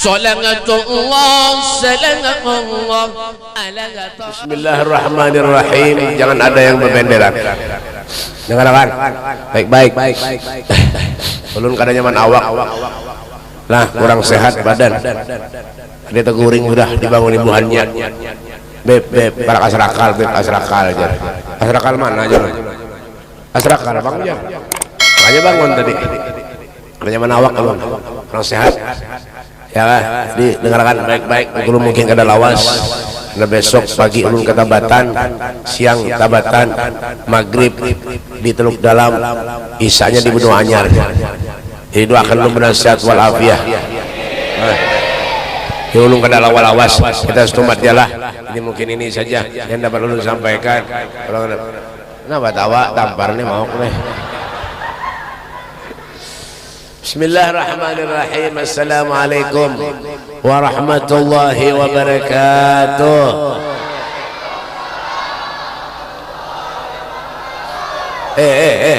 Bismillahirrahmanirrahim. Jangan ada yang berbenderan. Dengarkan baik-baik. Ulun kada nyaman awak. Lah kurang sehat badan. Dia teguring udah dibangun ibuhannya. Beb para asrakal aja. Asrakal mana aja? Asrakal bang aja. Makanya bangun tadi. Kada nyaman awak ulun. Kurang sehat. Ya didengarkan baik-baik. Ulun mungkin kada lawas. Nah besok pagi ulun ke Tabatan, siang Tabatan, maghrib di Teluk Dalam, isanya di Benua Anyar. Jadi doakan ulun benasihat walafiah. Ya ulun kada lawas, kita setumat jalah. Ini mungkin ini saja yang dapat ulun sampaikan. Kenapa tawa tampar nih mau nih. Bismillahirrahmanirrahim. Assalamualaikum warahmatullahi wabarakatuh.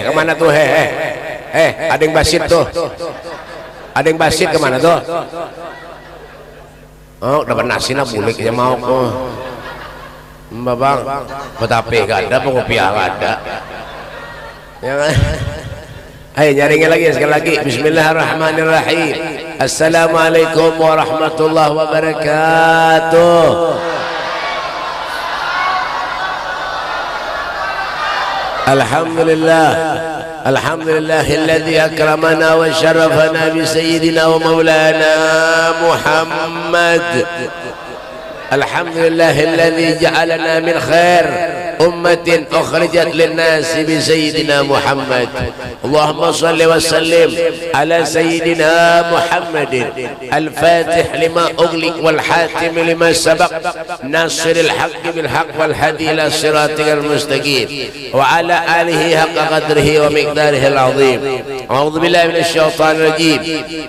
Kemana tuh? Ada yang basit tuh. Ada yang basit kemana tuh? Oh, dapat nasi na bulik aja mau kok. Mbak bang, petape gak ada, pengopiah gak ada. Ya kan? Ayo nyaringin lagi sekali lagi. Bismillahirrahmanirrahim. Assalamualaikum warahmatullahi wabarakatuh. Alhamdulillah. Alhamdulillahilladzi akramana wa syarafana bi sayyidina wa maulana Muhammad. Alhamdulillahilladzi ja'alana min khair ummatin ukhrijat lin-nasi bi sayyidina Muhammad. Allahumma shalli wa sallim ala sayyidina Muhammadin al-fatih lima ughliq wal hatim lima sabaq nasiril haqqi bil haqq wal hadi ila siratikal mustaqim wa ala alihi haqqa qadrihi wa miqdarihi al-azim. A'udzu billahi minasy syaithanir rajim.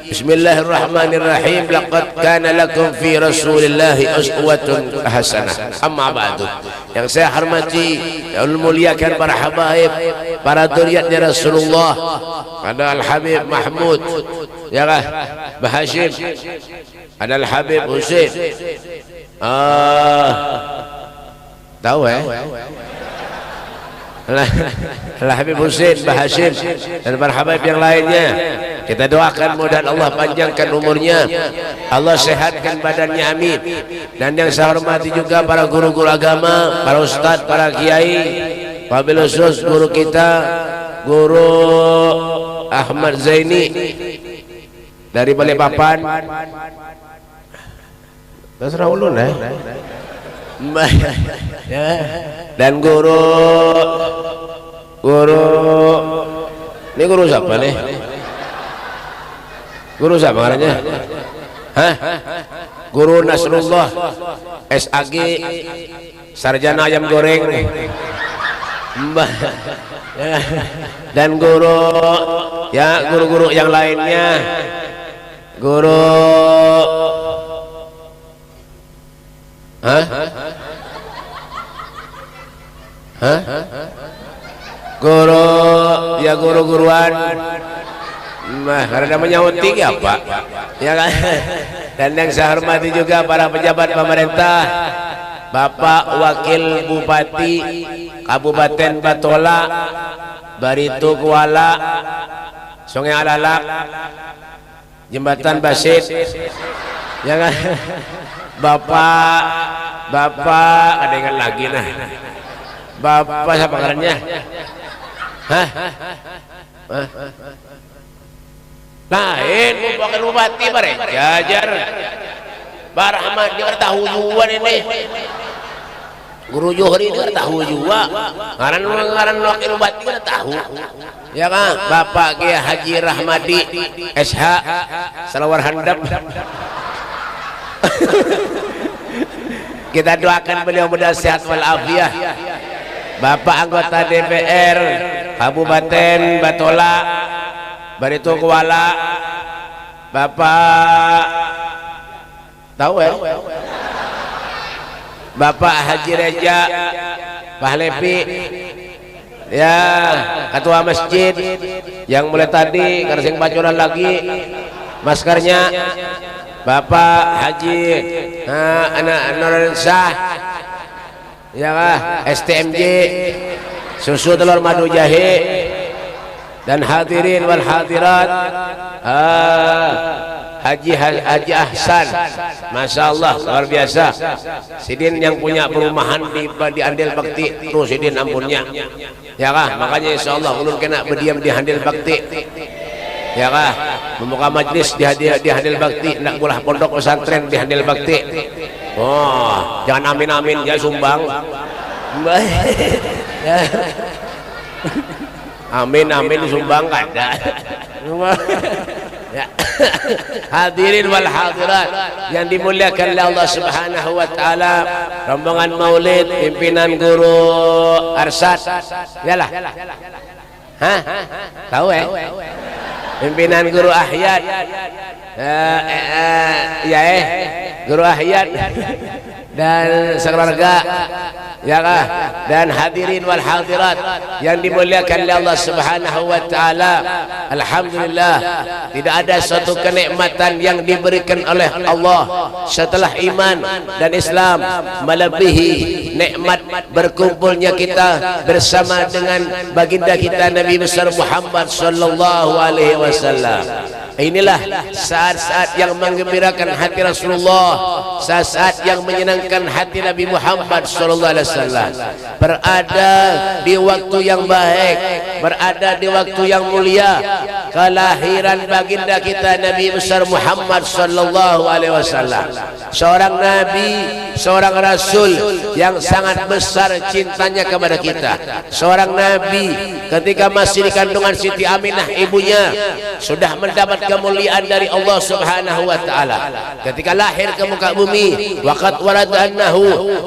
Bismillahirrahmanirrahim. Laqad kana lakum fi rasulillahi uswatun hasanah. Amma ba'du. Yang saya hormati, yang muliakan para habaib, para dzurriyyatnya Rasulullah, ada Al-Habib Mahmud, ya kan? Bahashim, ada Al-Habib Husain. Tahu ya? Al-Habib Husain, Bahashim, dan para habaib yang lainnya. Kita doakan mudah Allah panjangkan umurnya, Allah sehatkan badannya, amin. Dan yang saya hormati juga para guru-guru agama, para ustadz, para kiai, wabil khusus guru kita, Guru Ahmad Zaini dari Balikpapan. Terserah ulun dan guru ini guru siapa nih? Guru siapa namanya? Guru Nasrullah SAG, sarjana ayam goreng. Dan guru ya, guru-guru yang lainnya, guru guru ya, guru-guruan karena menyauti apa ya kan. Dan yang saya hormati juga para pejabat pemerintah, Bapak Wakil Bupati Kabupaten Batola, Barito Kuala, Sungai Alalak, Jembatan Basit, ya kan. Bapak ada ingat lagi nah, Bapak siapa karanya? Lain Wakil Bupati Jajar Barahmat juga tahu juga ini. Guru Johri juga tahu juga. Ngaran Wakil Bupati juga tahu. Ya kan, Bapak Kiai Haji Rahmadi SH Salawar Handap. Kita doakan beliau mudah sehat walafiat. Bapak anggota DPR Kabupaten Batola, Barito Kuala, Bapak tahu ya? Bapak Haji Reja Pahlevi, ya, ketua masjid yang mulai tadi kersing bacoran lagi maskernya, Bapak Haji anak Nurensah, ya kah, STMJ, susu telur madu jahe, dan hadirin wal hadirat, Haji Ahsan, Masya Allah luar biasa. Sidin yang punya perumahan di Handil Bakti, tuh Sidin ampunnya, ya kah, makanya insya Allah ulun kena berdiam di Handil Bakti, ya kah, membuka majlis di Handil Bakti, nak bulah pondok pesantren di Handil Bakti. Oh, jangan amin ya sumbang. Amin sumbang kada. Ya. Hadirin wal hadirat yang dimuliakan oleh Allah Subhanahu wa taala, rombongan Maulid pimpinan Guru Arsad. Yalah. Hah? Tahu pimpinan Guru Ahyad. Guru Ahyad dan sekeluarga, ya kah, dan hadirin wal hadirat yang dimuliakan oleh Allah Subhanahu wa taala. Alhamdulillah, tidak ada suatu kenikmatan yang diberikan oleh Allah setelah iman dan Islam melebihi nikmat berkumpulnya kita bersama dengan baginda kita Nabi besar Muhammad sallallahu alaihi wasallam. Inilah saat-saat yang menggembirakan hati Rasulullah, saat-saat yang menyenangkan hati Nabi Muhammad sallallahu alaihi wasallam. Berada di waktu yang baik, berada di waktu yang mulia, kelahiran baginda kita Nabi besar Muhammad sallallahu alaihi wasallam. Seorang nabi, seorang rasul yang sangat besar cintanya kepada kita. Seorang nabi ketika masih di kandungan Siti Aminah ibunya sudah mendapat kemuliaan dari Allah Subhanahu wa taala. Ketika lahir ke muka bumi, waqad warada annahu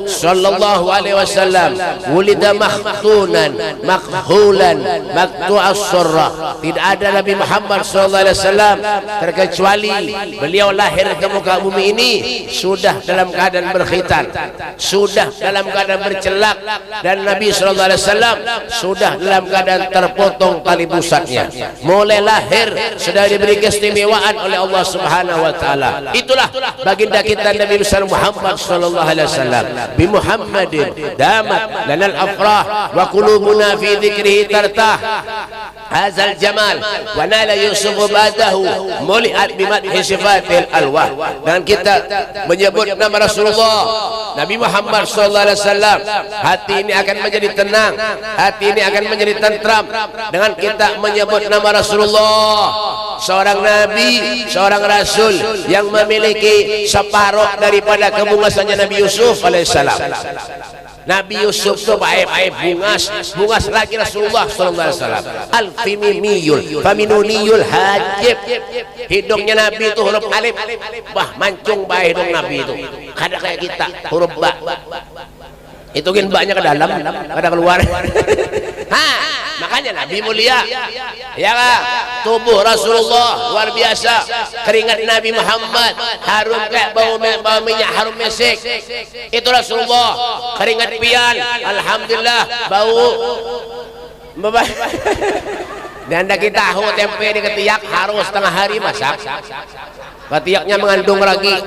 sallallahu alaihi wasallam wulida makhtunan makhulan maqtu'as surra. Tidak ada Nabi Muhammad sallallahu alaihi wasallam terkecuali beliau lahir ke muka bumi ini sudah dalam keadaan berkhitan, sudah dalam keadaan bercelak, dan Nabi sallallahu alaihi wasallam sudah dalam keadaan terpotong tali pusatnya. Mulai lahir sudah diberi keistimewaan oleh Allah Subhanahu wa taala. Itulah baginda kita Nabi besar Muhammad sallallahu alaihi wasallam. Bi Muhammadin damat lanal afrah wa qulubuna fi dzikrihi tartah. Hazal jamal wa nala Yusuf ba'dahu mulihat bi madhi sifatil alwah. Dan kita menyebut nama Rasulullah Nabi Muhammad sallallahu alaihi wasallam, hati ini akan menjadi tenang, hati ini akan menjadi tentram dengan kita menyebut nama Rasulullah, seorang nabi, seorang rasul yang memiliki separuh daripada kebungasannya Nabi Yusuf alaihissalam. Nabi Yusuf itu baik-baik bungas lagi Rasulullah sallallahu alaihi wasallam. Al-Fimimiyul Faminuniyul Hajib. Hidungnya Nabi itu huruf alif. Bah, mancung baik hidung Nabi itu. Kada kayak kita huruf ba. Itu kan banyak ke dalam, kada keluar. Makanya Nabi mulia, ya kan? Tubuh Rasulullah luar biasa, keringat Nabi Muhammad harum kayak bau minyak harum mesik. Itu Rasulullah, keringat pian, alhamdulillah bau. Dan kita tahu tempe di ketiak harus setengah hari masak. Ketiaknya mengandung ragi.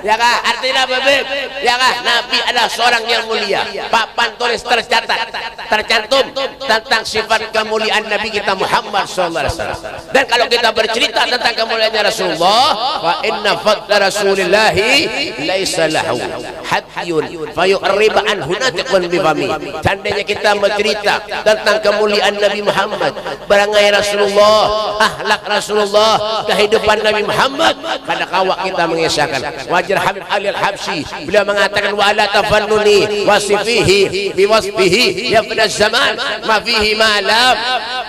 Ya kah? Artinya bebek. Ya kah? Nabi adalah seorang yang mulia. Papan tulis tercantum tentang sifat kemuliaan Nabi kita Muhammad SAW. Dan kalau kita bercerita tentang kemuliaannya Rasulullah, fa inna fadla Rasulillahi laisa lahu hadyun fayuqarriba anhu natiqun bifami. Seandainya kita bercerita tentang kemuliaan Nabi Muhammad, perangai Rasulullah, akhlak Rasulullah, kehidupan Nabi Muhammad, pada kawak kita mengisahkan. Wajar Habib Ali Al-Habsyi beliau mengatakan wa la tafannuni wasifihi biwasfihi ya pada zaman ma fihi ma lam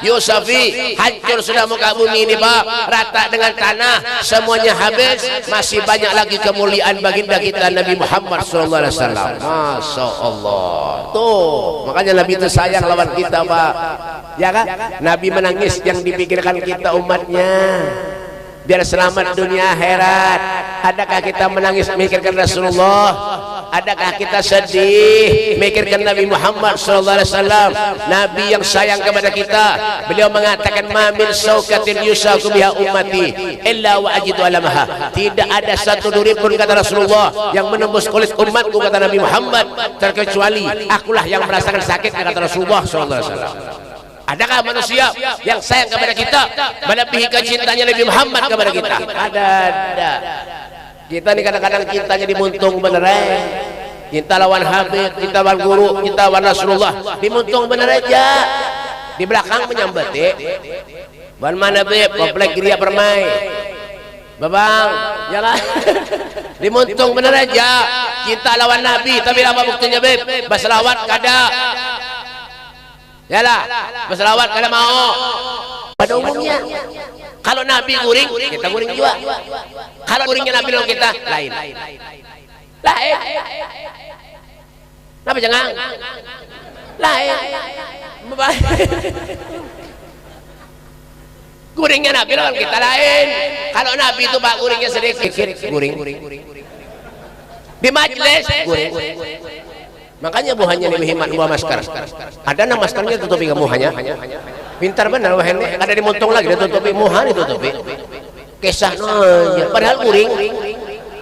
yusafi. Hancur sudah muka bumi ini Pak, rata dengan tanah, semuanya habis, masih banyak lagi kemuliaan baginda kita Nabi Muhammad sallallahu alaihi wasallam. Masyaallah. Tuh, makanya Nabi itu sayang lawan kita Pak. Ya kan? Nabi menangis yang dipikirkan kita umatnya, biar selamat dunia akhirat. Adakah kita menangis memikirkan Rasulullah? Adakah kita sedih mikirkan Nabi Muhammad sallallahu alaihi wasallam, Nabi yang sayang kepada kita? Beliau mengatakan, "Ma min saukatin yusaku biha ummati illa wa ajidu alamaha." Tidak ada satu duri pun, kata Rasulullah, yang menembus kulit umatku, kata Nabi Muhammad, terkecuali akulah yang merasakan sakit, kata Rasulullah sallallahu alaihi wasallam. Adakah manusia yang sayang kepada kita melebihi kecintanya Nabi Muhammad kepada kita? Ada. Kita ini kadang-kadang cintanya dimuntung beneran. Cinta lawan Habib, cinta lawan guru, cinta lawan Rasulullah, dimuntung bener aja. Di belakang menyambet. Ban mana Beb? Komplek Geria Permai. Babang, jangan. Dimuntung bener aja. Cinta lawan Nabi, tapi apa buktinya Beb? Baselawat kada. Yalah, baselawat kada mau. Pada umumnya, kalau Nabi guring, kita guring juga. Kalau guringnya Nabi lawan kita, lain. Lain. Kenapa jangan? Lain. Guringnya Nabi lawan kita lain. Kalau Nabi itu Pak guringnya sedikit, guring. Di majelis guring. Makanya buahnya lebih hemat buah masker. Ada nama maskernya tutupi ke muhanya. Pintar benar wahene. Ada dimuntung lagi dia tutupi muha, ditutupi. Kesah aja. Padahal guring.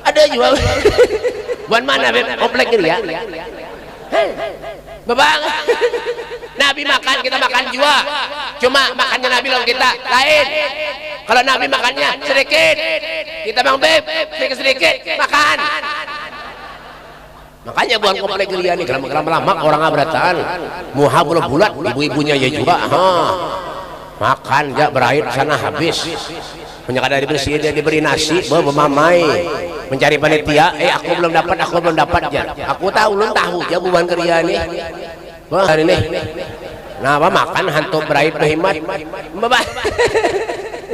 Ada juga. Buat mana komplek Geria? Babang. Nabi makan, kita makan juga. Cuma makannya Nabi lawan kita lain. Kalau Nabi makannya sedikit, kita bang Beb sedikit makan. Makanya bukan komplek Geria nih, lama-lama orang abratan muha bulat ibu-ibunya ya juga makan ya berair sana habis. Punya kada diberi dia diberi nasi memamai mencari panitia, aku belum dapat ya. Aku tahu belum tahu ya bukan Geria nih. Wah hari ini nah apa makan hantu berair berhemat mbak.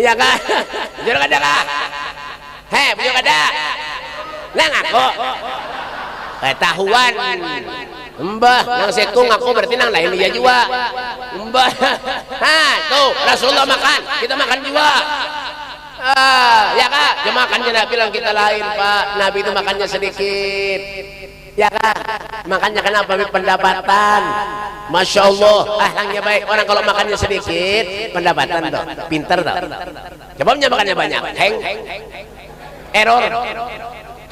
Iya kan jujur kada kah jujur kada lah ngaku tahuan mbah nang sekung aku berarti nang lain dia juga mbah. Tuh Rasulullah makan, kita makan juga. Ya kak, cuma makannya Nabi bilang kita lain Pak. Nabi itu makannya sedikit. Ya kak, makannya kenapa? Pendapatan. Masya Allah, ahlaknya baik. Orang kalau makannya sedikit, pendapatan dong, pinter dong. Coba makannya banyak, error.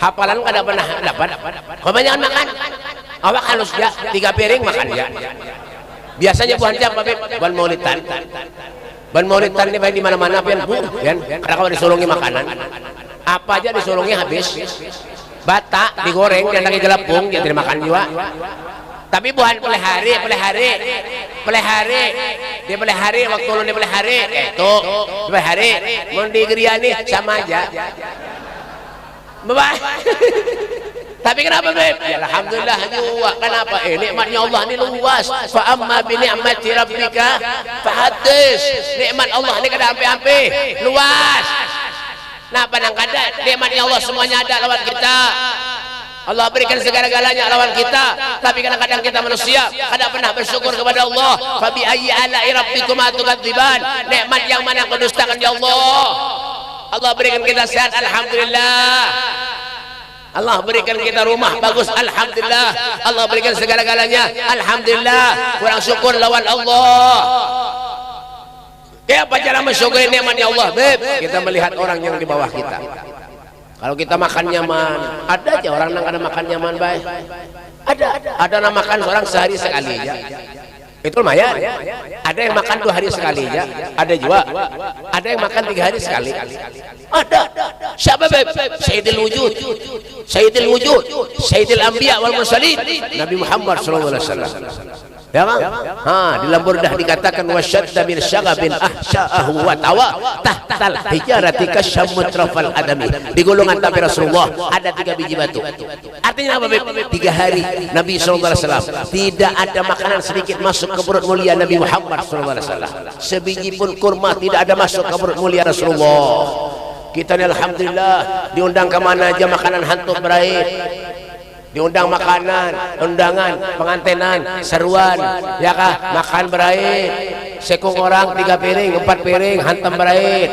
Hafalan kada pernah dapat. Kebanyakan makan. Awak halus ya, 3 piring makan ya. Biasanya bukan jam bukan maulidan. Ban maulidan ini baik di mana-mana pian kan. Karena kalau disulungi makanan, apa aja disulungi habis. Bata digoreng dan lagi gelapung dia tidak makan juga. Tapi bukan pelihari waktu lu pelihari itu pelihari mau di Geria nih sama aja. Bye. Tapi kenapa Beb? Ya alhamdulillah juga. Kenapa? Nikmatnya Allah ini luas. Fa amma bi ni'mati rabbika fahaddits. Nikmat Allah ini kada ampe-ampe, luas. Nah, panang kada nikmatnya Allah semuanya ada lawan kita. Allah berikan segala-galanya lawan kita, tapi kadang-kadang kita manusia kada pernah bersyukur kepada Allah. Fa bi ayyi ala'i rabbikuma tukadziban. Nikmat yang mana mendustakan ya Allah? Allah berikan kita sehat, alhamdulillah. Allah berikan kita rumah bagus, alhamdulillah. Allah berikan segala-galanya, alhamdulillah. Kurang syukur lawan Allah. Kayak apa cara mensyukuri nikmatnya Allah, Beb? Kita melihat orang yang di bawah kita. Kalau kita makan nyaman, ada aja orang yang ada makan nyaman baik. Ada yang makan orang sehari sekali aja. Itu lumayan. Ada yang makan 2 hari sekali ya. Ada juga. Ada yang makan 3 hari sekali. Ada. Siapa Beb? Sayyidil Wujud. Sayyidil Anbiya wal Mursalin. Nabi Muhammad sallallahu alaihi wasallam. Ya kan? Di dalam Burdah dikatakan wasyadda min syagabin ahsya'ahu wa tawa tahtal hijarati kasyamutrafal adami. Di golongan tapi Rasulullah ada 3 biji batu. Artinya apa Beb? 3 hari Nabi sallallahu alaihi wasallam tidak ada makanan sedikit masuk ke perut mulia Nabi Muhammad sallallahu alaihi wasallam. Sebiji pun kurma tidak ada masuk ke perut mulia Rasulullah. Kita ini alhamdulillah diundang kemana aja makanan hantu berair. Diundang makanan, undangan, pengantenan, seruan, ya kah? Makan berair, sekung orang 3 piring, 4 piring, hantam berair,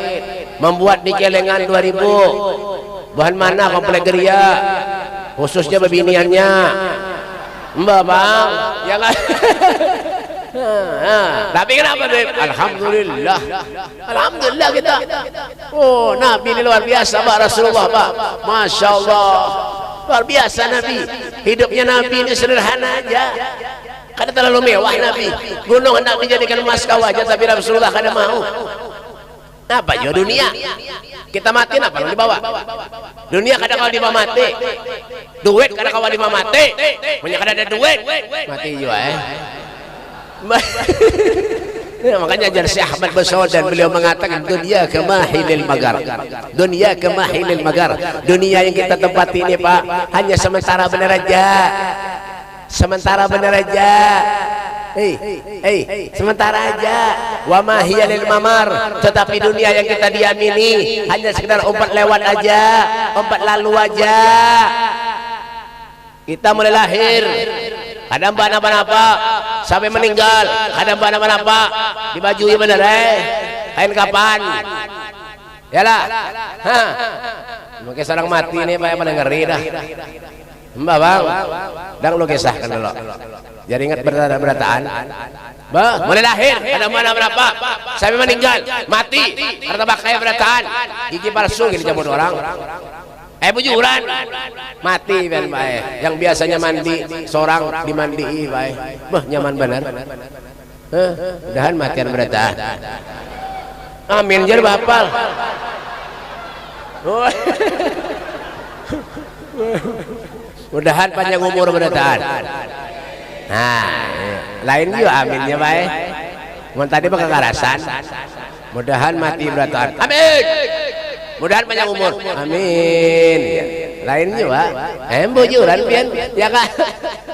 membuat di celengan 2000, bahan mana komplek Geria, khususnya bebiniannya. Mbak Bang, ya kan? Tapi kenapa Beb? Alhamdulillah. Alhamdulillah kita. Oh, Nabi ini luar biasa Pak Rasulullah Pak. Masya Allah. Luar biasa Nabi. Hidupnya Nabi ini sederhana aja. Kada terlalu mewah Nabi. Gunung hendak dijadikan emas kau aja, tapi Rasulullah kada mau. Apa ya dunia? Kita mati apa kalau dibawa? Dunia kadang kalau dibawa mati. Duit kadang kalau dibawa mati. Punya kada ada duit, mati juga ya, makanya ajar Syekh Ahmad Basawad dan beliau mengatakan dunia kemahilil magar. Dunia kemahilil magar. Dunia yang kita tempati ini Pak hanya sementara benar aja. Sementara benar aja. Sementara aja. Wa ma hiya lil mamar. Tetapi dunia yang kita diamini hanya sekedar umpat lewat aja, umpat lalu aja. Kita mulai lahir, kadang apa-apa sampai meninggal, kadang apa-apa dibajui bener kain kapan? Yalah. Mungkin seorang mati ini Pak yang paling ngeri dah. Mbak Bang, dan lu kisahkan dulu. Jadi ingat berataan. Bah, mulai lahir, ada mana-mana sampai meninggal, mati, karena pakai berataan, gigi palsu gini jambut orang. Bujuran, mati kan Pak. Yang biasanya mandi seorang dimandii Pak. Bah, nyaman benar. Mudahan matian berataan. Amin jar bapal. Mudahan panjang umur berataan. Nah, lain juga aminnya Pak. Mun tadi kekerasan. Mudahan mati berataan. Amin. Mudahan panjang umur. Amin. Lain juga. Bujuran pian, ya kan?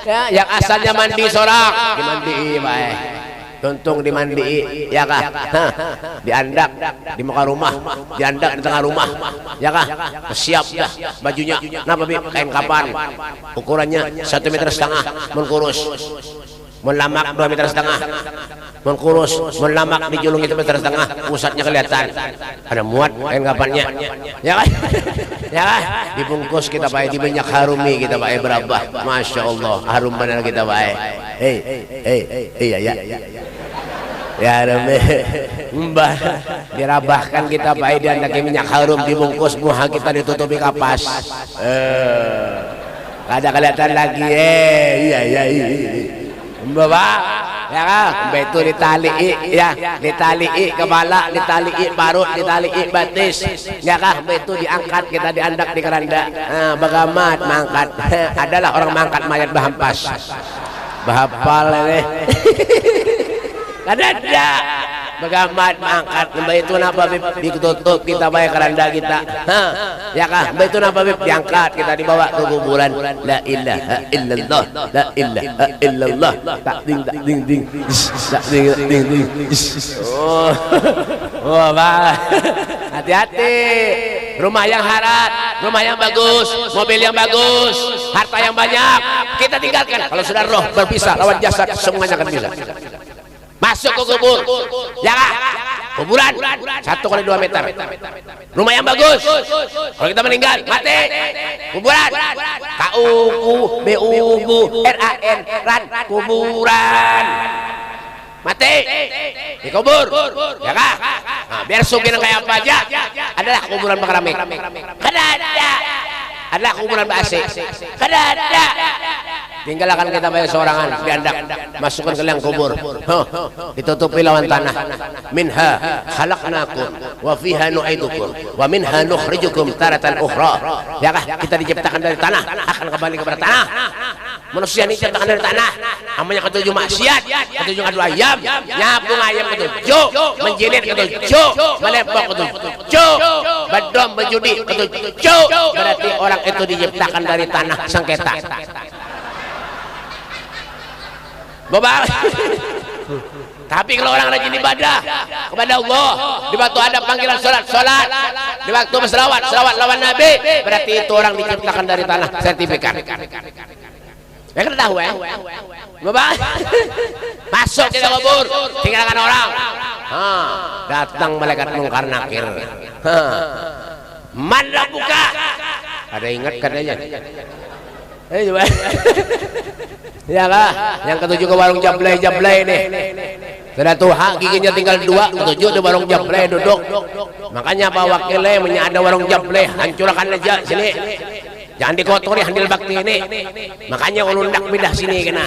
Ya, yang asalnya mandi sorak dimandii Pak. Tuntung dimandii, ya kah? Diandak di muka rumah, diandak di tengah rumah, ya kah? Siap dah bajunya. Napa Bi? Kain kapan? Ukurannya 1,5 meter, mengkurus. Melamak 2,5 meter, mengkurus. Melamak dijulung 1,5 meter, pusatnya kelihatan. Ada muat kain kapannya, ya kan? Ya kan? Dibungkus kita Pak, di minyak harumi kita Pak, berabah. Masya Allah, harum benar kita Pak. Iya ya. Ya Rabbi, Mbah dirabahkan kita Pak, diandak minyak harum, dibungkus, muha kita ditutupi kapas. Kada kelihatan lagi. Iya. Mbah Pak, ya kan? Mbah itu ditalii, ya, ditalii kepala, ditalii parut, ditalii batis, ya kan? Mbah itu diangkat, kita diandak di keranda. Bagamat mangkat, adalah orang mangkat mayat bahampas, bahapal ini. Ada bagamat mangkat Mbak itu napa Bib ditutup kita bayar keranda kita, ya kah? Mbak itu napa Bib diangkat kita dibawa ke kuburan. La ilaha illallah, la ilaha illallah, tak ding oh Pak, hati-hati. Rumah yang harat, rumah yang bagus, mobil yang bagus, harta yang banyak kita tinggalkan. Kalau sudah roh berpisah lawan jasad, semuanya akan bisa. Masuk ke kubur, ya kah? Kuburan 1 x 2 meter. Rumah yang bagus. Kalau kita meninggal, mati. Kuburan. KUBURAN, ran kuburan. Mati. Dikubur, ya kah? Nah, biar sugih kayak apa aja, adalah kuburan Pak Ramik. Kada ada. Adalah kuburan Pak Asik. Kada ada. Tinggal akan kita bayar seorangan diandak, masukkan ke liang kubur, ditutupi lawan tanah. Minha khalaqnakum wa fiha nu'idukum wa minha nukhrijukum taratan ukhra. Ya kah? Kita diciptakan dari tanah, akan kembali kepada tanah. Manusia ini diciptakan dari tanah. Namanya ketujuh maksiat, ketujuh adu ayam, nyabung ayam ketujuh, menjilid ketujuh, melepok ketujuh, bedom berjudi ketujuh. Berarti orang itu diciptakan dari tanah sengketa. Bapak. Tapi kalau orang rajin ibadah kepada Allah, di waktu ada panggilan sholat, di waktu berselawat lawan Nabi, berarti itu orang diciptakan dari tanah, sertifikat. Ya kan tahu ya? Bapak. Masuk di kubur, tinggalkan orang. Datang malaikat mungkar nakir. Man rabbuka? Ada ingat katanya? Coba. Ya kah? Yang ketujuh ke warung jablay nih. Sudah tua, giginya tinggal 2, ketujuh di warung jablay duduk. Makanya Pak Wakilnya ada warung jablay, hancurkan aja sini. Jangan dikotori handil bakti ini. Makanya ulun ndak pindah sini kena.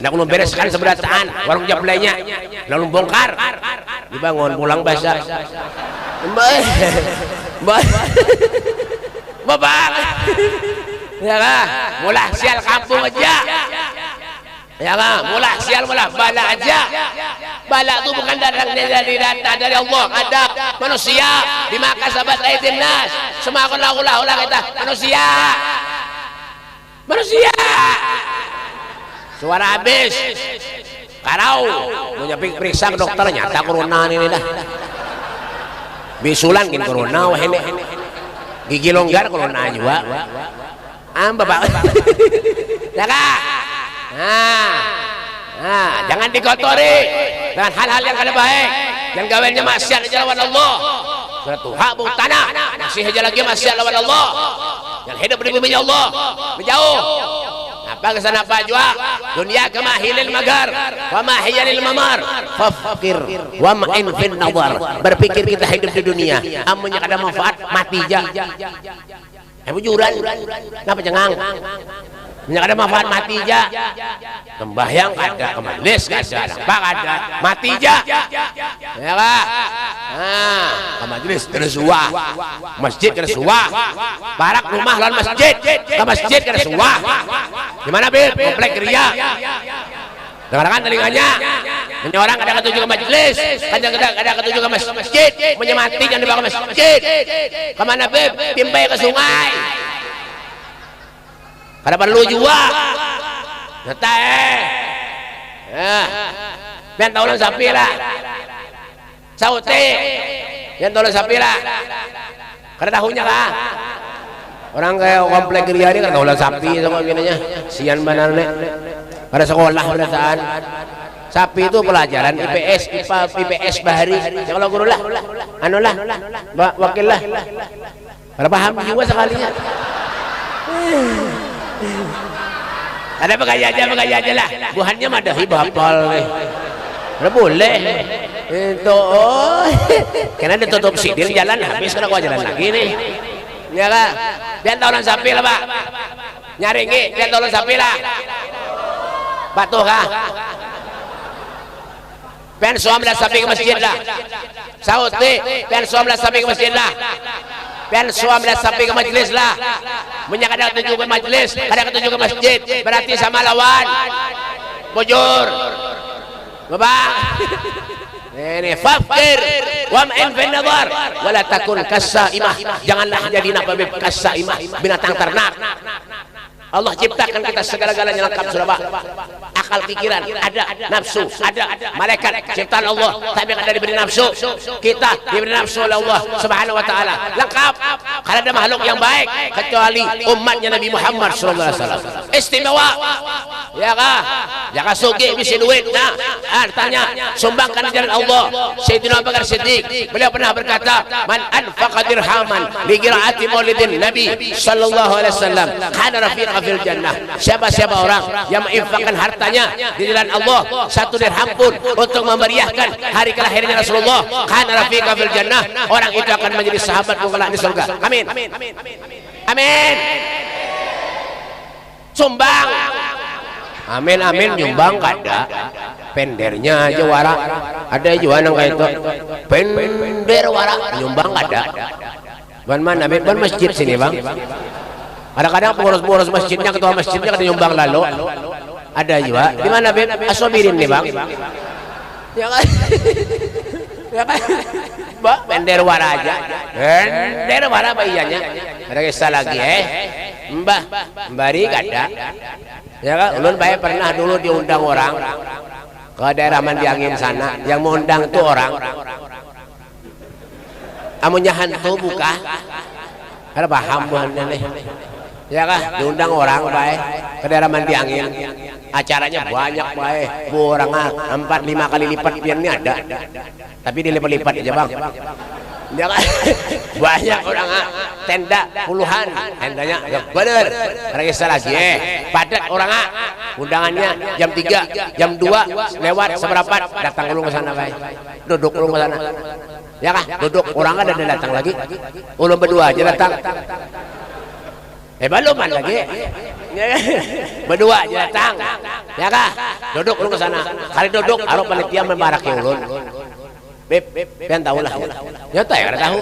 Ndak ulun bereskan seberataan warung jablaynya. Lalu bongkar. Dibangun pulang basah. Bapak. Ya lah, mulah sial kampung aja. Ya lah, mulah sial mulah bala aja. Bala itu bukan dari data dari Allah, ada manusia dimakan sahabat aidin nas. Semakan ulah kita manusia. Suara habis. Karau, punya periksa ke dokter nyata corona ini dah. Bisulan gin corona wah ini. Gigi longgar corona juga. Bapak. Ya kah? Nah, jangan dikotori dengan hal-hal yang kada baik. Yang gawainya maksiat aja lawan Allah. Sudah tuha bung tanah, masih aja lagi maksiat lawan Allah. Yang hidup di bumi Allah, menjauh. Apa kesana apa jua? Dunia kemahilil magar, wa mahiyalil mamar. Fafkir, wa ma'in fin nazar. Berpikir kita hidup di dunia, amunnya kada manfaat mati aja. Bujuran, kenapa cengang? Minyak ada manfaat mati aja. Sembahyang ada, ke majelis ada, nampak ada, mati aja. Ya Pak. Ke majelis kena suah, masjid kena suah, barak rumah lawan masjid, ke masjid kena suah. Gimana Bil? Komplek Ria. Dengarkan telinganya. Orang ada ketujuh ke majelis, ada ketujuh ke masjid, menyemati jangan dibawa ke masjid. Kemana Beb? Timbai ke sungai. Kada perlu juga. Nata Pian taulan sapi lah. Saute. Pian taulan sapi lah. Kada tahunya kah? Orang kayak komplek Ria ini kada taulan sapi sama gininya. Sian benar nih. Pada sekolah berdasaan sapi itu pelajaran IPS, IPA, IPS bahari. Ya kalau guru lah, anu lah, wakil lah. Pada paham juga sekalinya. Ada begaya aja lah. Buhannya mah dah hibapal. Udah boleh. Itu, karena ditutup sidir jalan habis kena kau jalan lagi nih. Ya kan? Biar taulan sapi lah Pak. Nyaringi, biar taulan sapi lah. Patuh kah? Pian suam lah sapi ke masjid lah. Saud ni, pian suam lah sapi ke masjid lah. Pian suam lah sapi ke majlis lah. Menyak ada ketujuh ke majlis, ada ketujuh ke masjid. Berarti sama lawan. Bujur. Bapak. Ini fakir. Wam'in fin nazar. Wala takun kasaimah. Janganlah jadi nabib kasaimah. Binatang ternak. Allah ciptakan kita segala-galanya lengkap sudah Pak. Akal pikiran ada, nafsu ada, malaikat ciptaan Allah tapi ada diberi nafsu. Kita diberi nafsu oleh Allah Subhanahu wa taala. Lengkap. Kalau ada makhluk yang baik kecuali umatnya Nabi Muhammad sallallahu alaihi wasallam. Istimewa. Ya kah? Jangan sugih bisa duit. Nah, artinya sumbangkan di jalan Allah. Sayyidina Abu Bakar Siddiq beliau pernah berkata, "Man anfaqa dirhaman li qiraati maulidin Nabi sallallahu alaihi wasallam, kana rafiqa fil jannah." Siapa orang yang menginfakkan hartanya di jalan Allah 1 dirham pun untuk memeriahkan hari kelahirannya Rasulullah, kana rafiqa fil jannah, orang itu akan menjadi sahabat kelak di surga. Amin. Amin. Sumbang. Amin nyumbang kada. Pendernya aja wara. Ada juga yang kayak itu. Pender wara nyumbang kada. Ban mana? Ban masjid sini bang. Kadang-kadang pengurus masjidnya, ketua masjidnya kada nyumbang lalu. Ada juga. Di mana Beb? Asobirin nih bang. Ya kan? Ya kan? Mbak, pender wara aja. Pender wara bayanya. Ada kisah lagi Mbah, mbari kada. Ya kan? Ulun baik pernah dulu diundang orang ke daerah Mandiangin sana. Yang mau undang tuh orang. Amunnya hantu buka. Ada paham buhannya nih. Ya kan? Diundang orang baik ke daerah Mandiangin. Acaranya banyak baik. Bu orang 4-5 kali lipat piannya ada. Tapi dilipat-lipat aja bang. Ya kan? Banyak orang tenda puluhan tendanya bener regista lagi padat orang undangannya jam 3 jam 2 lewat seberapa datang ulun ke sana baik duduk ulun ke sana ya kah duduk orang ada datang lagi ulun berdua aja datang baluman lagi berdua aja datang ya kah duduk ulun ke sana kali duduk arup panitia membaraki ulun Beb, pian tahu lah. Nyata ya, kada tahu.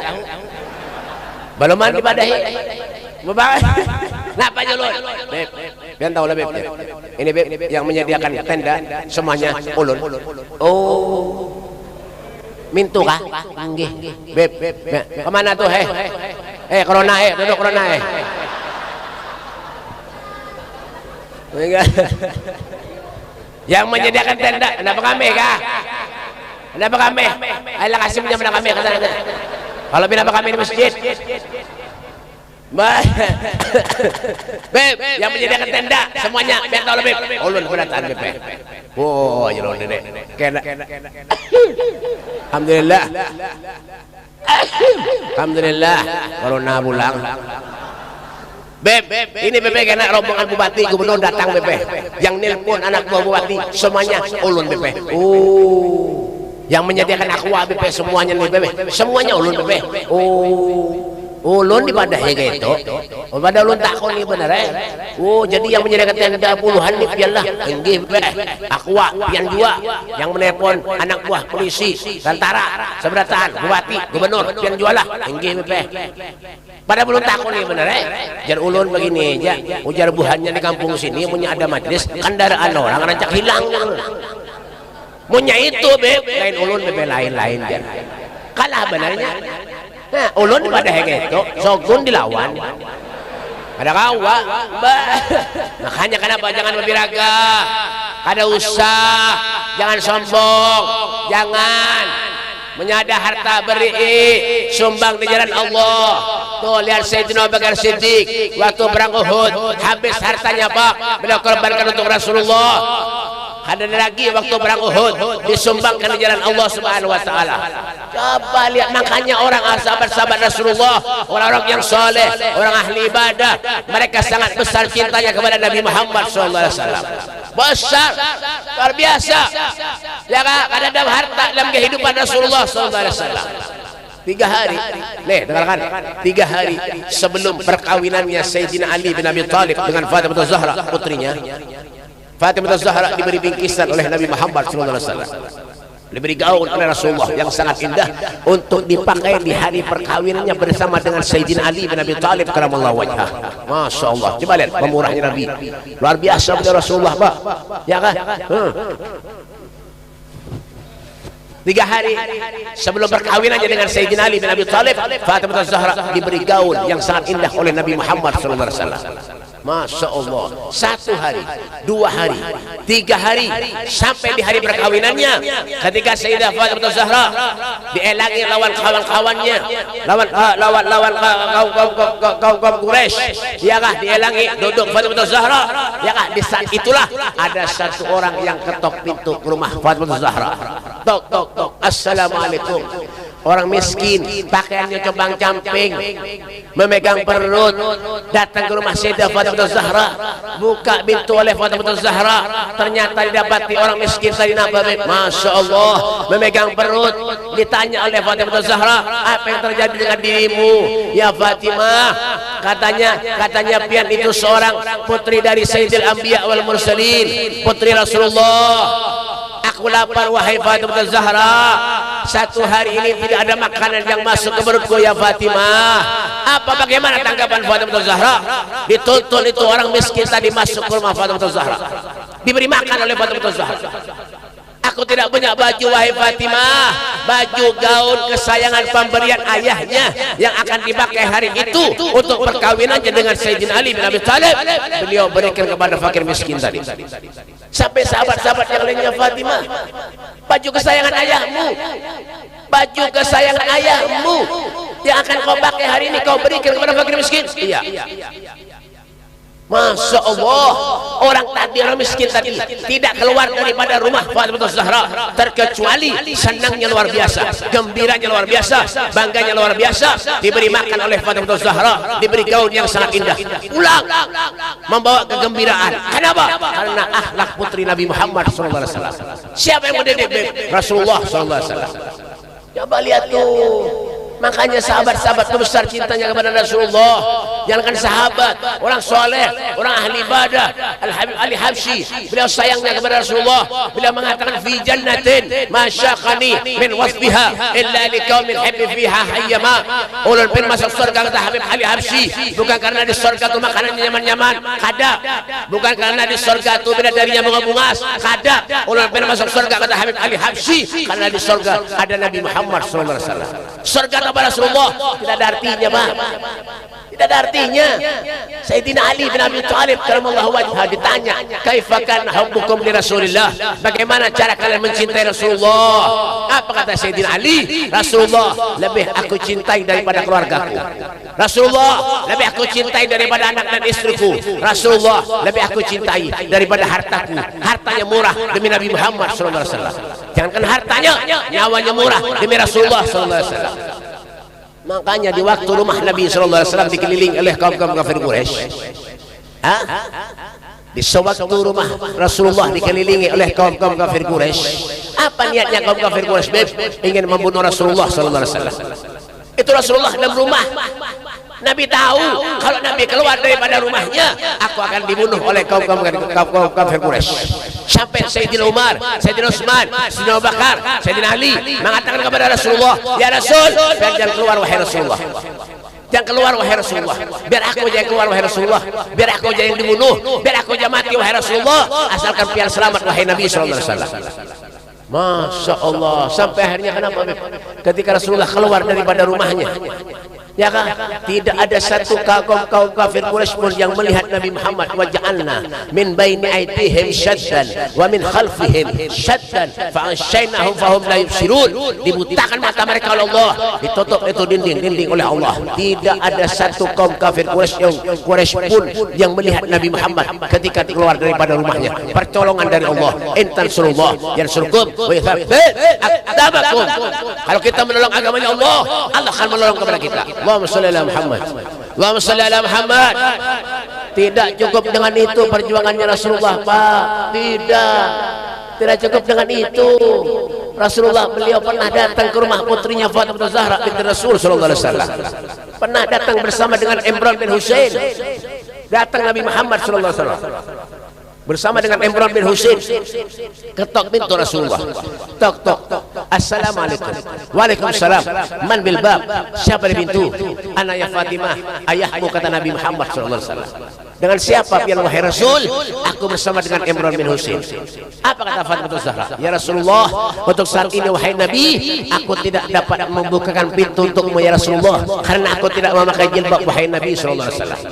Baluman dipadahi. Bebas. Napa julun? Beb, pian tahu lah beb. Ini beb yang menyediakan tenda semuanya ulun. Oh. Mintu kah? Nggih. Beb, kemana tuh corona duduk corona Yang menyediakan tenda, kenapa kami kah? Kenapa kami? Ayolah kasih pinjam kami ke sana. Kalau pinjam kami di masjid. Beb, yang menyediakan tenda semuanya, biar tahu lebih. Ulun keberatan beb. Oh, jelon dede. Kena. Alhamdulillah. Alhamdulillah. Corona pulang. Beb, ini beb kena rombongan bupati gubernur datang beb. Yang nelpon anak buah bupati semuanya ulun beb. Oh. Yang menyediakan aqua BP semuanya nih BP semuanya ulun BP ulun dipadahi gitu pada ulun takon nih bener jadi yang menyediakan tenda puluhan nih pian lah enggih BP aqua pian jua yang menelpon anak buah polisi tentara seberatan bupati gubernur pian jua lah enggih BP pada belum takon nih bener jar ulun begini aja ujar buhannya di kampung sini punya ada majlis kendaraan orang rancak hilang Munya itu beb, lain ulun beb lain-lain dia. Kalah benarnya. Nah, ulun pada itu, sogun dilawan. Ada kawa, makanya kenapa jangan berbiraga, kada usah, jangan sombong, jangan menyada harta beri, sumbang di jalan Allah. Tuh lihat Sayyidina Abu Bakar Siddiq waktu perang Uhud habis hartanya pak, beliau korbankan untuk Rasulullah. Ada lagi waktu perang Uhud disumbangkan di jalan Allah Subhanahu wa taala. Coba lihat makanya orang sahabat-sahabat Rasulullah, orang-orang yang soleh, orang ahli ibadah, mereka sangat besar cintanya kepada Nabi Muhammad sallallahu alaihi wasallam. Besar, luar biasa. Ya kan, ada harta dalam kehidupan Rasulullah sallallahu alaihi wasallam. 3 hari, nih dengarkan, 3 hari sebelum perkawinannya Sayyidina Ali bin Abi Thalib dengan Fatimah Zahra putrinya. Fatimah Zahra diberi bingkisan oleh Nabi Muhammad SAW, diberi gaun oleh Rasulullah yang sangat indah untuk dipakai di hari perkawinannya bersama dengan Sayyidina Ali bin Abi Thalib karamallahu wajhah. Masya Allah, coba lihat pemurahnya Nabi, luar biasa beliau Rasulullah pak, ya kan? 3 hari sebelum perkawinannya dengan Sayyidina Ali bin Abi Thalib, Fatimah Zahra diberi gaun yang sangat indah oleh Nabi Muhammad SAW. Masya Allah, 1 hari, 2 hari, 3 hari, sampai di hari perkawinannya, ketika Sayyidah Fatimah Zahra dielangi lawan kawan-kawannya, lawan kaum Quraisy, ya kah, dielangi duduk Fatimah Zahra, ya kah, di saat itulah ada 1 orang yang ketok pintu rumah Fatimah Zahra. Tok tok tok, assalamualaikum. Orang miskin, pakaiannya compang-camping, memegang perut, datang ke rumah Sayyidah Fatimah Zahra, buka pintu oleh Fatimah Zahra, ternyata didapati orang miskin tadi nampak, Masya Allah, memegang perut, ditanya oleh Fatimah Zahra, apa yang terjadi dengan dirimu, ya Fatimah? Katanya pian itu seorang putri dari Sayyidil Anbiya wal Mursalin, putri Rasulullah. Aku lapar wahai Fatimah Zahra, 1 hari ini tidak ada makanan yang masuk ke perutku ya Fatimah. Bagaimana tanggapan Fatimah Zahra? Dituntun itu orang miskin tadi masuk ke rumah Fatimah Zahra, diberi makan oleh Fatimah Zahra. Aku tidak punya baju wahai Fatimah, baju gaun kesayangan pemberian ayahnya yang akan dipakai hari itu untuk perkawinannya dengan Sayyidina Ali bin Abi Thalib. Beliau berikan kepada fakir miskin tadi. Sampai sahabat-sahabat yang lainnya, Fatimah, baju kesayangan ayahmu, baju kesayangan ayahmu yang akan kau pakai hari ini kau berikan kepada fakir miskin. Iya. Masya Allah, orang tadi, orang miskin tadi tidak keluar daripada rumah Fatimah Zahra terkecuali senangnya luar biasa, gembiranya luar biasa, bangganya luar biasa, diberi makan oleh Fatimah Zahra, diberi gaun yang sangat indah, pulang membawa kegembiraan. Kenapa? Karena akhlak putri Nabi Muhammad SAW. Siapa yang mendidik Rasulullah SAW? Coba lihat tuh. Makanya sahabat-sahabat itu besar cintanya kepada Rasulullah. Jangankan sahabat, orang soleh, orang ahli ibadah, Al-Habib Ali Habsyi, beliau sayangnya kepada Rasulullah. Beliau mengatakan fi jannatin ma syaqani min wasfiha illa liqaumin hibbi fiha hayyama. Ulun pin masuk surga kata Habib Ali Habsyi, bukan karena di surga itu makanannya nyaman-nyaman, kada. Bukan karena di surga itu bidadarinya bunga-bungas, kada. Ulun pin masuk surga kata Habib Ali Habsyi, karena di surga ada Nabi Muhammad sallallahu alaihi wasallam. Surga kepada Rasulullah tidak ada artinya, Pak. Tidak ada artinya. Sayyidina Ali bin Abi Thalib karamallahu wajhah ditanya, "Kaifa kana hubbukum li Rasulillah?" Bagaimana cara kalian mencintai Rasulullah? Apa kata Sayyidina Ali? Rasulullah lebih aku cintai daripada keluargaku. Rasulullah lebih aku cintai daripada anak dan istriku. Rasulullah lebih aku cintai daripada hartaku. Hartanya murah demi Nabi Muhammad sallallahu alaihi wasallam. Jangankan hartanya, nyawanya murah demi Rasulullah sallallahu alaihi wasallam. Makanya di waktu rumah Nabi sallallahu alaihi wasallam dikelilingi oleh kaum-kaum kafir Quraisy. Di sewaktu rumah Rasulullah dikelilingi oleh kaum-kaum kafir Quraisy. Apa niatnya kaum kafir Quraisy? Ingin membunuh Rasulullah sallallahu alaihi wasallam. Itu Rasulullah dalam rumah. Nabi tahu kalau Nabi keluar daripada rumahnya, aku akan dibunuh oleh kaum kafir Quraisy. Sampai Sayyidina Umar, Sayyidina Utsman, Sayyidina Abu Bakar, Sayyidina Ali mengatakan kepada Rasulullah, "Ya Rasul, jangan keluar wahai Rasulullah. Jangan keluar wahai Rasulullah. Biar aku jangan keluar wahai Rasulullah. Biar aku jangan dibunuh. Biar aku jangan mati wahai Rasulullah. Asalkan pian selamat wahai Nabi sallallahu alaihi wasallam." Masya Allah. Sampai akhirnya kenapa? Ketika Rasulullah keluar daripada rumahnya, ya kan? Tidak ada satu kaum kafir Quraisy pun yang melihat Nabi Muhammad. Wa ja'alna min baini aydihim shaddan wa min khalfihim shaddan fa anshaynahum fahum la yubsirun. Dibutakan mata mereka oleh Allah, ditutup itu dinding oleh Allah. Tidak ada satu kaum kafir Quraisy pun yang melihat Nabi Muhammad ketika keluar daripada rumahnya. Pertolongan dari Allah. Intan surullah yansurkum wa yathabbit aqdamakum. Kalau kita menolong agamanya Allah, Allah akan menolong kepada kita. Allahumma sholli ala Muhammad. Allahumma sholli ala Muhammad. Tidak cukup dengan itu perjuangannya Rasulullah, Pak. Tidak cukup dengan itu. Rasulullah beliau pernah datang ke rumah putrinya Fatimah Zahra binti Rasul sallallahu alaihi wasallam. Pernah datang bersama dengan Imran bin Husain. Datang Nabi Muhammad sallallahu alaihi wasallam bersama dengan Imran bin Husain, ketok pintu Rasulullah. Tok tok. Assalamualaikum. Waalaikumsalam. Man bil bab? Siapa di pintu? Ana ya Fatimah, ayahmu, kata Nabi Muhammad sallallahu alaihi wasallam. Dengan siapa pian wahai Rasul? Aku bersama dengan Imran bin Husain. Apa kata Fatimah Zahra? Ya Rasulullah, untuk saat ini wahai Nabi, aku tidak dapat membukakan pintu untukmu ya Rasulullah, karena aku tidak memakai jilbab wahai Nabi sallallahu alaihi wasallam.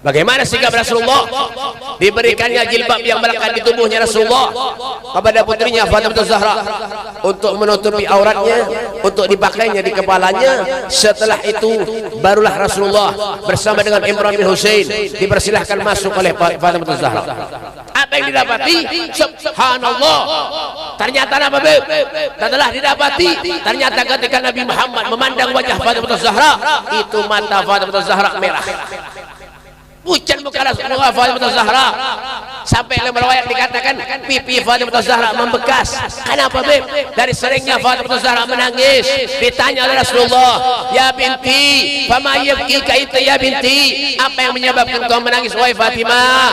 Bagaimana sikap Rasulullah? Diberikannya jilbab yang melekat di tubuhnya Rasulullah kepada putrinya Fatimah Zahra untuk menutupi auratnya, untuk dipakainya di kepalanya. Setelah itu barulah Rasulullah bersama dengan Imran bin Husain dipersilahkan masuk oleh Fatimah Zahra. Apa yang didapati? Subhanallah. Ternyata apa? Setelah didapati, ternyata ketika Nabi Muhammad memandang wajah Fatimah Zahra, itu mata Fatimah Zahra merah. Pucat muka Rasulullah Fatimah Zahra. Sampai dalam riwayat dikatakan pipi Fatimah Zahra membekas. Kenapa, Beb? Dari seringnya Fatimah Zahra menangis. Ditanya oleh Rasulullah, "Ya binti, fama yabkika anta ya binti?" Apa yang menyebabkan kau menangis wahai Fatimah?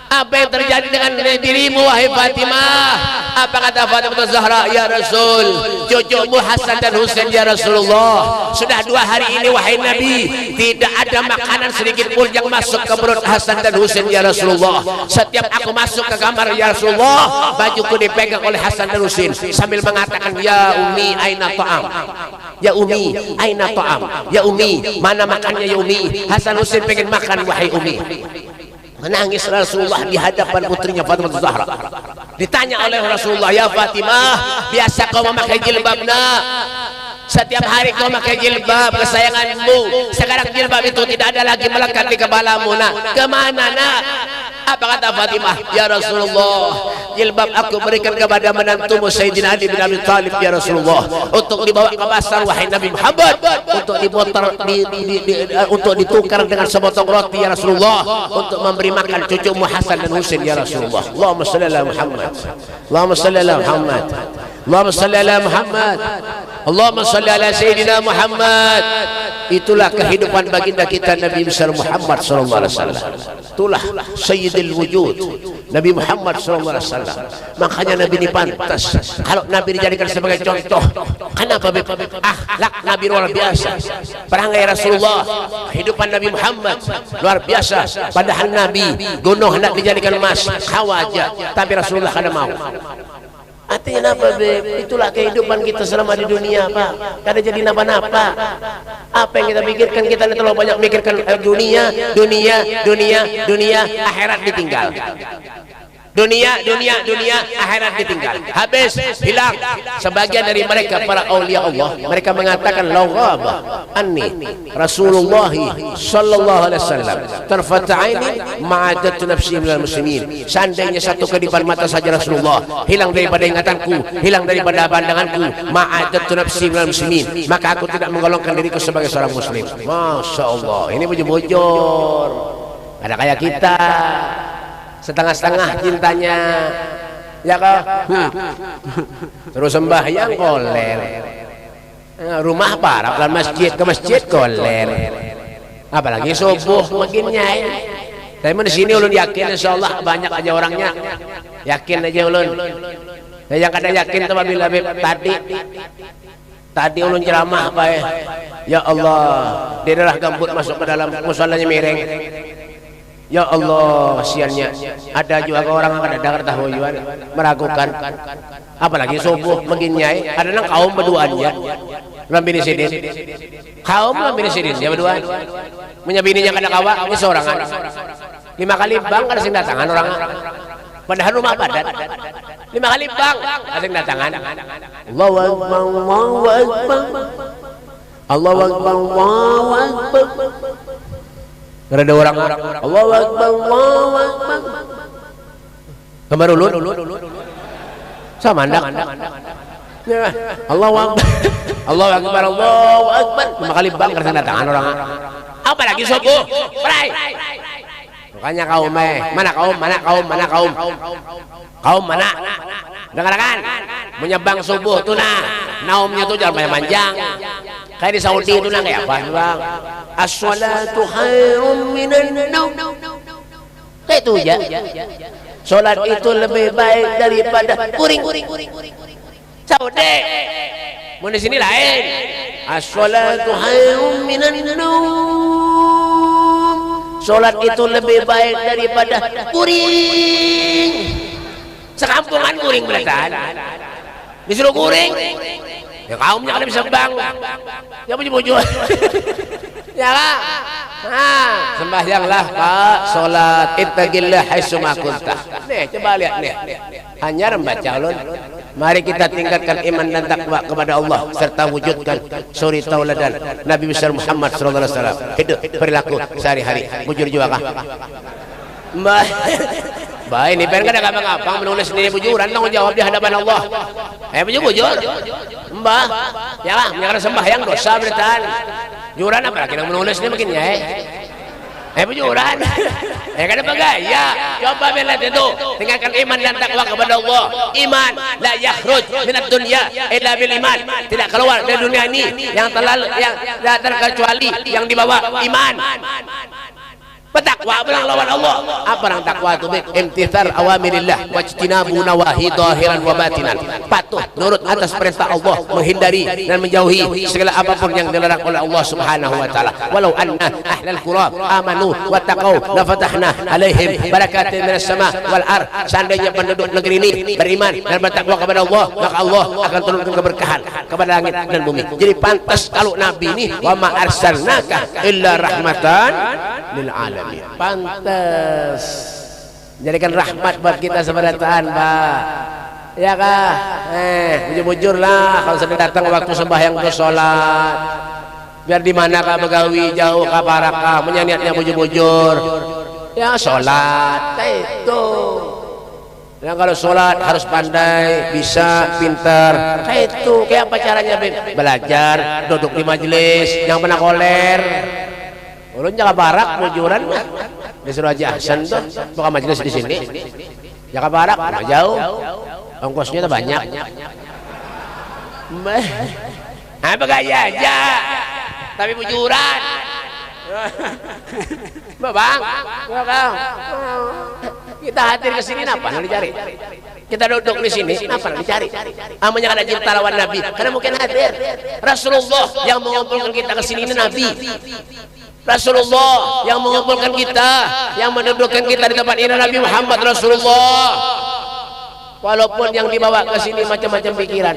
Apa yang terjadi dengan dirimu wahai Fatimah? Apa kata Fatimah Zahra? Ya Rasul, cucumu Hasan dan Husain ya Rasulullah. Sudah 2 hari ini wahai Nabi, tidak ada makanan sedikit pun yang masuk ke perut Hasan dan Husain ya Rasulullah. Setiap aku masuk ke kamar ya Rasulullah, bajuku dipegang oleh Hasan dan Husain sambil mengatakan, "Ya Umi, aina ta'am? Ya Umi, aina ta'am? Ya Umi, mana makannya ya Umi?" Hasan Husain pengen makan wahai Umi. Menangis Rasulullah di hadapan putrinya Fatimah Zahra. Ditanya oleh Rasulullah, "Ya Fatimah, biasa kau memakai jilbab nak? Setiap hari kau pakai jilbab kesayanganmu. Sekarang jilbab itu tidak ada lagi melekat di kepalamu. Nah, kemana nak? Apa kata Fatimah? Ya Rasulullah, jilbab aku berikan kepada menantumu Sayyidina Ali bin Abi Thalib ya Rasulullah, untuk dibawa ke pasar wahai Nabi Muhammad, untuk untuk ditukar dengan sepotong roti ya Rasulullah, untuk memberi makan cucumu Hasan dan Husain ya Rasulullah. Allahumma shalli ala Muhammad. Allahumma shalli ala Muhammad. Allahumma shalli ala Muhammad. Allahumma shalli ala Sayyidina Muhammad. Itulah kehidupan baginda kita Nabi besar Muhammad sallallahu alaihi wasallam. Itulah sayyidul wujud Nabi Muhammad sallallahu alaihi wasallam. Makanya Nabi ini pantas kalau Nabi dijadikan sebagai contoh. Kenapa akhlak Nabi luar biasa, perangai Rasulullah, kehidupan Nabi Muhammad luar biasa. Padahal Nabi gunung hendak dijadikan emas, khawaja, tapi Rasulullah kada mau. Artinya apa, Beb? Itulah kehidupan kita selama di dunia, Pak. Kada jadi napa-napa. Apa yang kita pikirkan, kita terlalu banyak mikirkan dunia, akhirat ditinggal. Dunia, akhirat ditinggal. Habis, hilang. Sebagian dari mereka para aulia Allah, mereka mengatakan law ghaba anni Rasulullah sallallahu alaihi wasallam tarfata aini ma'adatu nafsi minal muslimin. Seandainya satu kedipan mata saja Rasulullah hilang daripada ingatanku, hilang daripada pandanganku, ma'adatu nafsi minal muslimin, maka aku tidak menggolongkan diriku sebagai seorang muslim. Masya Allah, ini bujur-bujur. Ada kayak kita setengah-setengah cintanya, ya kah? Terus sembahyang koler, rumah parah ke masjid koler, apalagi subuh makin nyai. Tapi di sini ulun yakin insyaallah banyak aja orangnya, yakin aja ulun. Yang kada yakin tuh bila tadi ulun ceramah apa ya Allah, di daerah gambut masuk ke dalam musolanya miring. Ya Allah, kasihannya ada juga orang yang kadang tahu juga meragukan, apalagi subuh begini ada nang kaum berduanya lambini sidin, kaum lambini sidin ya berdua menyabininya kadang kawa ini seorangan 5 kali bang ada sing datangan orang, padahal rumah padat 5 kali bang ada sing datangan. Allahu Akbar, Allahu Akbar, Allahu Akbar, Allahu Akbar. Ada orang Allahu Akbar, Allahu Akbar. Gambar ulun sama andang. Allahu Akbar, Allahu Akbar, Allahu Akbar. 5 kali bang karena datangan orang. Apalagi subuh, pray. Makanya kaum mana kaum mana? Dengarkan, menyebang subuh tuh naumnya tuh jangan panjang. Kayak di Saudi itu kayak apa bang? As-salatu khairum minan naum. Kayak itu aja. Salat itu lebih baik daripada kuring. Saudi. Mau di sini lain. As-salatu khairum minan naum. Salat itu lebih baik daripada kuring. Sekampungan kuring belasan. Disuruh kuring. Ya kaumnya kan bisa bang, ya bujur-bujur, ya lah, sembahyanglah Pak, sholat, ittaqillah haitsuma kunta. Nih, coba lihat nih, hanya membaca ulun. Mari kita tingkatkan iman dan takwa kepada Allah serta wujudkan suri tauladan Nabi besar Muhammad sallallahu alaihi wasallam. Hidup perilaku sehari-hari, bujur juga kah? Baik, ini pengen kada gampang menulis sendiri bujuran, tanggung jawab di hadapan Allah. Bujur. Mbah, ya lah, menyangka sembahyang dosa beritahan. Juran apa lagi yang menulis ini mungkin ya? Bujuran. Kada bagaya. Coba lihat itu, tinggalkan iman dan takwa kepada Allah. Iman la yakhruj minad dunya illa bil iman. Tidak keluar dari dunia ini yang terkecuali yang dibawa iman. Bertakwa berang lawan Allah. Apa yang takwa itu? Imtithal awamirillah wajtinabu nawahi zahiran wa batinan. Patuh nurut atas perintah Allah, menghindari dan menjauhi segala apapun yang dilarang oleh Allah Subhanahu wa taala. Walau anna ahlal qura amanu wattaqau la fatahna alaihim barakatin minas sama wal ard. Seandainya penduduk negeri ini beriman dan bertakwa kepada Allah, maka Allah akan turunkan keberkahan kepada langit dan bumi. Jadi pantas kalau Nabi ini wa ma arsalnaka illa rahmatan lil alamin. Pantas jadikan rahmat buat kita seberataan, Pak. Ya kah? Bujur-bujur lah kalau sudah datang waktu sembahyang ke sholat. Biar di mana kah begawi jauh kah parak kah, niatnya bujur-bujur. Ya sholat, kayak itu. Yang kalau sholat harus pandai, bisa, pintar. Kayak itu. Kayak apa caranya? Belajar, duduk di majelis, yang pernah koler. Ulun jaga barak, bujuran mah. Disuruh aja Hasan tuh, buka majelis di sini. Jaga barak, mah jauh. Ongkosnya tuh banyak. Begaya aja. Tapi bujuran. Bang, kita hadir ke sini apa yang dicari? Kita duduk di sini apa yang dicari? Amanya ada cinta lawan Nabi. Karena mungkin hadir Rasulullah yang mengumpulkan kita ke sini ini Nabi. Rasulullah yang mengumpulkan kita, yang mendudukkan kita di tempat ini Nabi Muhammad Rasulullah. Walaupun yang dibawa ke sini macam-macam pikiran.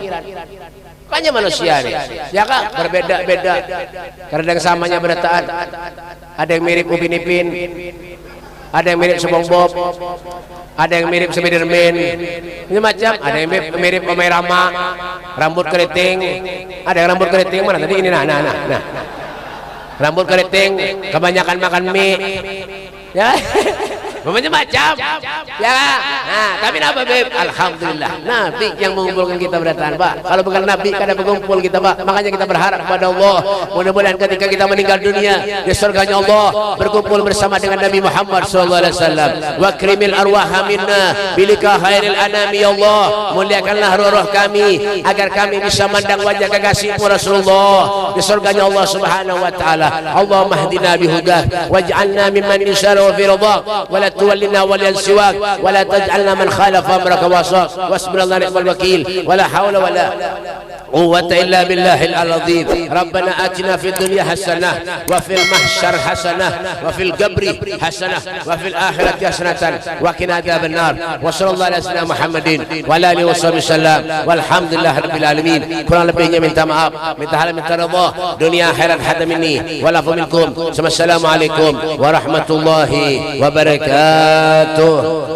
Makanya manusia nih, ya kak, berbeda-beda. Karena yang samanya bertaat. Ada yang mirip Upin Ipin, ada yang mirip SpongeBob, ada yang mirip Spiderman, ini macam. Ada yang mirip Omai Rama, rambut keriting. Ada yang rambut keriting mana tadi ini? Nah. Rambut keriting, kebanyakan makan mie. Ya. Macam-macam ya. Nah, tapi apa Beb? Alhamdulillah Nabi yang mengumpulkan kita berdatangan Pak. Kalau bukan Nabi kada berkumpul kita Pak. Makanya kita berharap kepada Allah mudah-mudahan ketika kita meninggal dunia di surganya Allah berkumpul bersama dengan Nabi Muhammad SAW. Wa krimil arwah minna bilika khairil anami. Ya Allah, muliakanlah roh-roh kami agar kami bisa mandang wajah kekasihmu Rasulullah di surganya Allah Subhanahu wa taala. Allahumma hdina bihudah waj'alna mimman yusharu fi ridhak wa تولنا وليا سواك ولا تجعلنا من خالف امرك وعصاك واصبر الله نعم الوكيل ولا حول ولا قوة إلا بالله العظيم. ربنا آتنا في الدنيا حسنة وفي المحشر حسنة وفي القبر حسنة وفي الآخرة حسنة وقنا عذاب النار. وصلى الله على سيدنا محمد وعلى آله وصحبه وسلم والحمد لله رب العالمين. kurang lebihnya minta maaf, minta hal minta ridha dunia akhirat hada minni walafu minkum. Assalamualaikum warahmatullahi wabarakatuh.